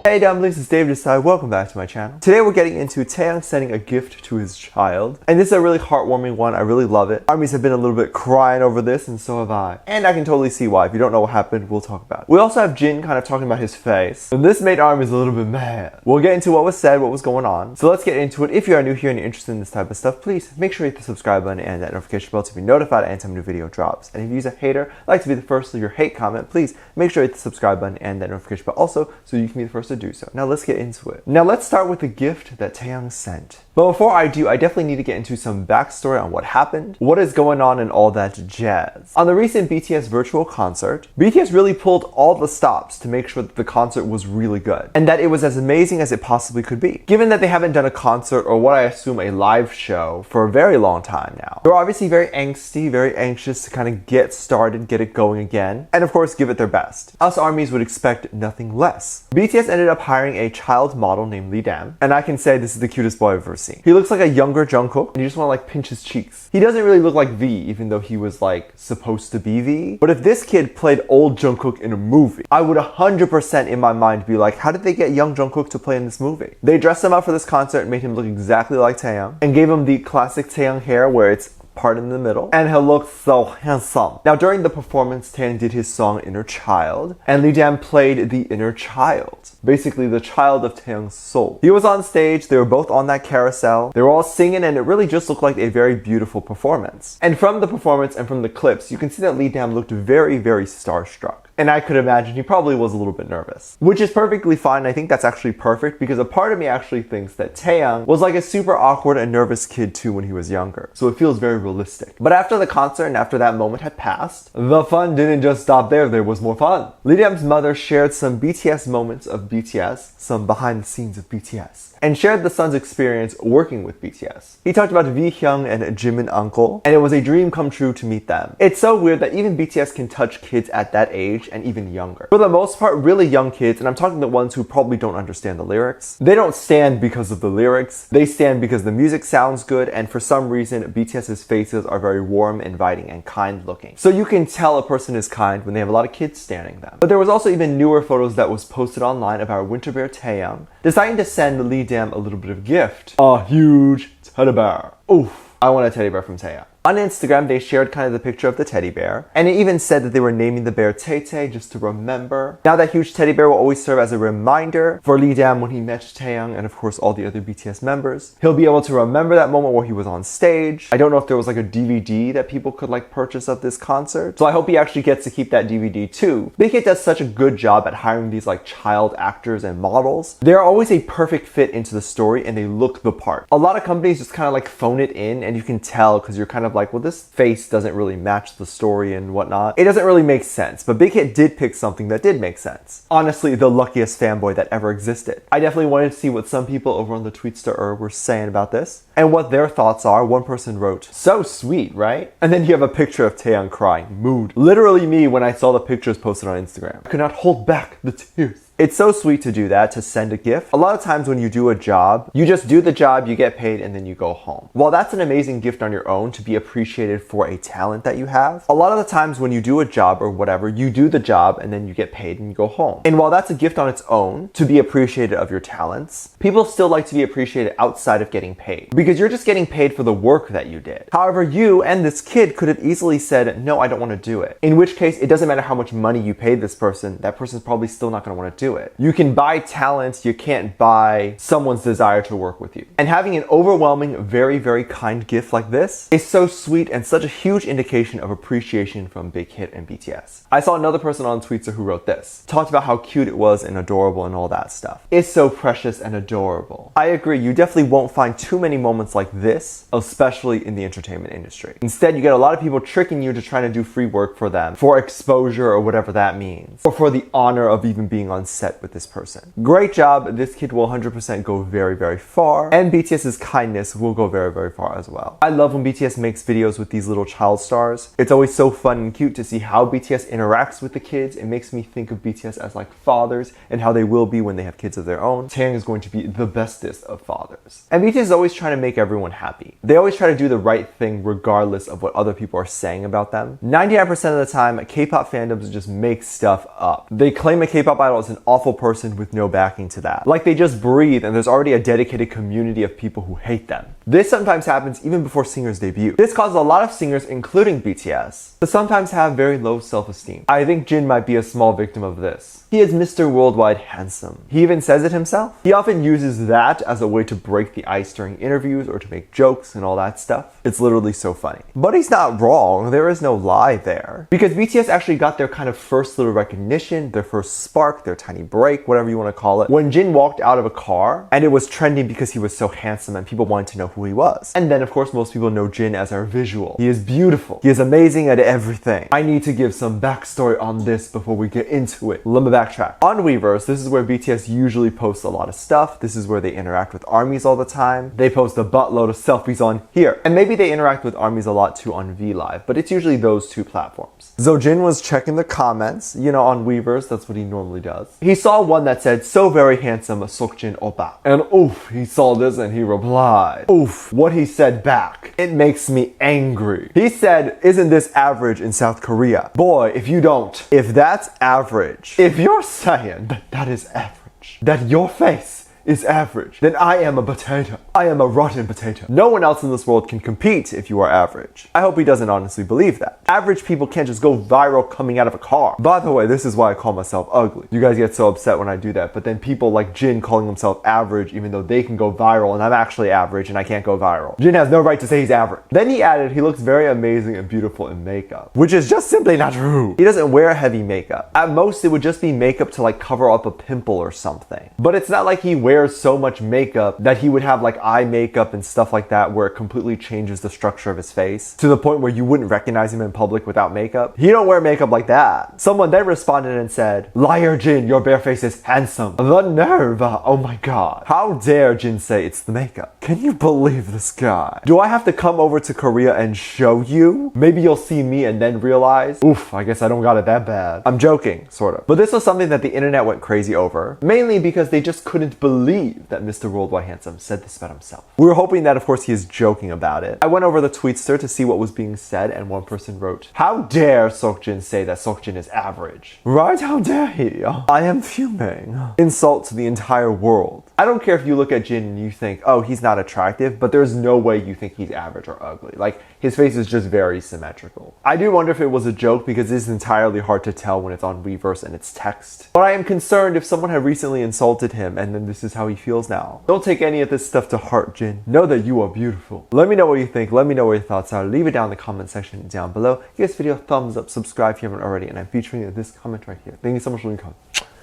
Hey dumplings, it's Dave Desai. Welcome back to my channel. Today we're getting into Taehyung sending a gift to his child. And this is a really heartwarming one. I really love it. Armies have been a little bit crying over this, and so have I. And I can totally see why. If you don't know what happened, we'll talk about it. We also have Jin kind of talking about his face. And this made Armies a little bit mad. We'll get into what was said, what was going on. So let's get into it. If you are new here and you're interested in this type of stuff, please make sure you hit the subscribe button and that notification bell to be notified anytime a new video drops. And if you use a hater, like to be the first to leave your hate comment, please make sure you hit the subscribe button and that notification bell also so you can be the first to do so. Now let's get into it. Now let's start with the gift that Taehyung sent. But before I do, I definitely need to get into some backstory on what happened, what is going on, and all that jazz. On the recent BTS virtual concert, BTS really pulled all the stops to make sure that the concert was really good, and that it was as amazing as it possibly could be. Given that they haven't done a concert, or what I assume a live show, for a very long time now, they're obviously very angsty, very anxious to kind of get started, get it going again, and of course give it their best. Us armies would expect nothing less. BTS ended up hiring a child model named Lee Dam, and I can say this is the cutest boy I've ever seen. He looks like a younger Jungkook, and you just want to like pinch his cheeks. He doesn't really look like V, even though he was like supposed to be V. But if this kid played old Jungkook in a movie, I would 100% in my mind be like, how did they get young Jungkook to play in this movie? They dressed him up for this concert and made him look exactly like Taehyung, and gave him the classic Taehyung hair where it's part in the middle, and he'll look so handsome. Now during the performance, Taehyung did his song Inner Child, and Lee Dam played the inner child, basically the child of Taehyung's soul. He was on stage, they were both on that carousel, they were all singing, and it really just looked like a very beautiful performance. And from the performance and from the clips, you can see that Lee Dam looked very, very starstruck. And I could imagine he probably was a little bit nervous, which is perfectly fine. I think that's actually perfect because a part of me actually thinks that Taehyung was like a super awkward and nervous kid too when he was younger. So it feels very realistic. But after the concert and after that moment had passed, the fun didn't just stop there. There was more fun. Lee Dam's mother shared some BTS moments of BTS, some behind the scenes of BTS, and shared the son's experience working with BTS. He talked about V Hyung and Jimin uncle, and it was a dream come true to meet them. It's so weird that even BTS can touch kids at that age and even younger. For the most part, really young kids, and I'm talking the ones who probably don't understand the lyrics. They don't stand because of the lyrics. They stand because the music sounds good, and for some reason, BTS's faces are very warm, inviting, and kind looking. So you can tell a person is kind when they have a lot of kids standing them. But there was also even newer photos that was posted online of our winter bear Taehyung deciding to send Lee Dam a little bit of gift. A huge teddy bear. Oof, I want a teddy bear from Taehyung. On Instagram, they shared kind of the picture of the teddy bear, and it even said that they were naming the bear Tay just to remember. Now that huge teddy bear will always serve as a reminder for Lee Dam when he met Taehyung and of course all the other BTS members. He'll be able to remember that moment where he was on stage. I don't know if there was like a DVD that people could like purchase of this concert, so I hope he actually gets to keep that DVD too. Big Hit does such a good job at hiring these like child actors and models. They're always a perfect fit into the story and they look the part. A lot of companies just kind of like phone it in, and you can tell because you're kind of like, well, this face doesn't really match the story and whatnot. It doesn't really make sense, but Big Hit did pick something that did make sense. Honestly, the luckiest fanboy that ever existed. I definitely wanted to see what some people over on the Tweetster were saying about this and what their thoughts are. One person wrote, "So sweet, right?" And then you have a picture of Taehyung crying. Mood. Literally me when I saw the pictures posted on Instagram. I could not hold back the tears. It's so sweet to do that, to send a gift. A lot of times when you do a job, you just do the job, you get paid, and then you go home. While that's an amazing gift on your own to be appreciated for a talent that you have, a lot of the times when you do a job or whatever, you do the job and then you get paid and you go home. And while that's a gift on its own, to be appreciated of your talents, people still like to be appreciated outside of getting paid, because you're just getting paid for the work that you did. However, you and this kid could have easily said, no, I don't want to do it. In which case, it doesn't matter how much money you paid this person, that person's probably still not going to want to do it. You can buy talent, you can't buy someone's desire to work with you. And having an overwhelming, very, very kind gift like this is so sweet and such a huge indication of appreciation from Big Hit and BTS. I saw another person on Tweetster who wrote this, talked about how cute it was and adorable and all that stuff. It's so precious and adorable. I agree, you definitely won't find too many moments like this, especially in the entertainment industry. Instead, you get a lot of people tricking you to try to do free work for them, for exposure or whatever that means, or for the honor of even being on set with this person. Great job. This kid will 100% go very, very far, and BTS's kindness will go very, very far as well. I love when BTS makes videos with these little child stars. It's always so fun and cute to see how BTS interacts with the kids. It makes me think of BTS as like fathers and how they will be when they have kids of their own. Taehyung is going to be the bestest of fathers. And BTS is always trying to make everyone happy. They always try to do the right thing regardless of what other people are saying about them. 99% of the time, K-pop fandoms just make stuff up. They claim a K-pop idol as an awful person with no backing to that. Like they just breathe and there's already a dedicated community of people who hate them. This sometimes happens even before singers debut. This causes a lot of singers, including BTS, to sometimes have very low self-esteem. I think Jin might be a small victim of this. He is Mr. Worldwide Handsome. He even says it himself. He often uses that as a way to break the ice during interviews or to make jokes and all that stuff. It's literally so funny. But he's not wrong. There is no lie there. Because BTS actually got their kind of first little recognition, their first spark, their tiny break, whatever you want to call it, when Jin walked out of a car and it was trending because he was so handsome and people wanted to know who he was. And then of course most people know Jin as our visual. He is beautiful. He is amazing at everything. I need to give some backstory on this before we get into it. Let me backtrack. On Weverse, this is where BTS usually posts a lot of stuff. This is where they interact with ARMYs all the time. They post a buttload of selfies on here. And maybe they interact with ARMYs a lot too on VLive, but it's usually those two platforms. So Jin was checking the comments, you know, on Weverse, that's what he normally does. He saw one that said, "So very handsome, Seokjin oppa." And oof, he saw this and he replied. Oof, what he said back. It makes me angry. He said, "Isn't this average in South Korea? Boy, if you don't, if that's average, if you're saying that that is average, that your face is average, then I am a potato. I am a rotten potato. No one else in this world can compete if you are average." I hope he doesn't honestly believe that. Average people can't just go viral coming out of a car. By the way, this is why I call myself ugly. You guys get so upset when I do that, but then people like Jin calling himself average even though they can go viral and I'm actually average and I can't go viral. Jin has no right to say he's average. Then he added he looks very amazing and beautiful in makeup, which is just simply not true. He doesn't wear heavy makeup. At most, it would just be makeup to like cover up a pimple or something. But it's not like he wears so much makeup that he would have like eye makeup and stuff like that where it completely changes the structure of his face to the point where you wouldn't recognize him in public without makeup. He don't wear makeup like that. Someone then responded and said, "Liar Jin, your bare face is handsome." The nerve, oh my god. How dare Jin say it's the makeup? Can you believe this guy? Do I have to come over to Korea and show you? Maybe you'll see me and then realize, oof, I guess I don't got it that bad. I'm joking, sort of. But this was something that the internet went crazy over, mainly because they just couldn't believe that Mr. Worldwide Handsome said this about himself. We were hoping that of course he is joking about it. I went over the tweetster to see what was being said and one person wrote, "How dare Seokjin say that Seokjin is average?" Right? How dare he? I am fuming. Insult to the entire world. I don't care if you look at Jin and you think, oh, he's not attractive, but there's no way you think he's average or ugly. Like, his face is just very symmetrical. I do wonder if it was a joke because it's entirely hard to tell when it's on Weverse and it's text. But I am concerned if someone had recently insulted him and then this is how he feels now. Don't take any of this stuff to heart, Jin. Know that you are beautiful. Let me know what you think. Let me know what your thoughts are. Leave it down in the comment section down below. Give this video a thumbs up, subscribe if you haven't already, and I'm featuring this comment right here. Thank you so much for leaving a comment.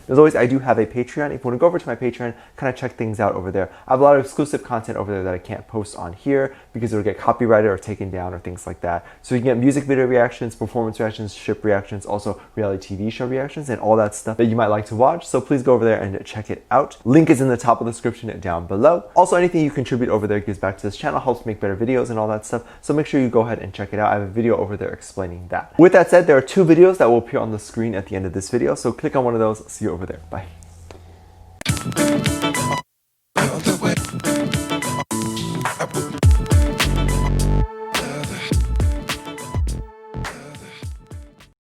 As always, I do have a Patreon. If you want to go over to my Patreon, kind of check things out over there. I have a lot of exclusive content over there that I can't post on here because it'll get copyrighted or taken down or things like that. So you can get music video reactions, performance reactions, ship reactions, also reality TV show reactions, and all that stuff that you might like to watch. So please go over there and check it out. Link is in the top of the description down below. Also, anything you contribute over there gives back to this channel, helps make better videos and all that stuff. So make sure you go ahead and check it out. I have a video over there explaining that. With that said, there are 2 videos that will appear on the screen at the end of this video. So click on one of those. See you over there. Bye. I put